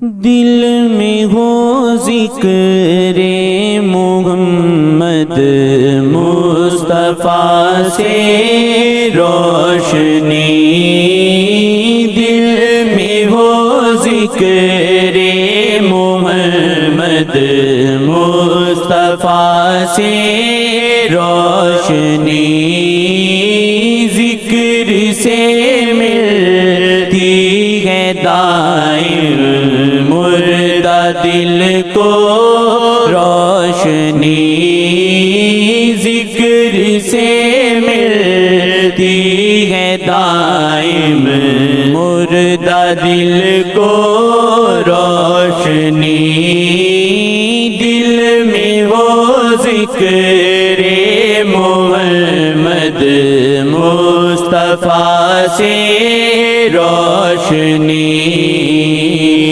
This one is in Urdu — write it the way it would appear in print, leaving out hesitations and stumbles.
دل میں ہو ذکر محمد مصطفیٰ سے روشنی، دل میں ہو ذکر محمد مصطفیٰ سے روشنی، ذکر سے ملتی ہے دائم مردہ دل کو روشنی، ذکر سے ملتی ہے دائم مردہ دل کو روشنی، دل میں ہو ذکر محمد مصطفیٰ سے روشنی۔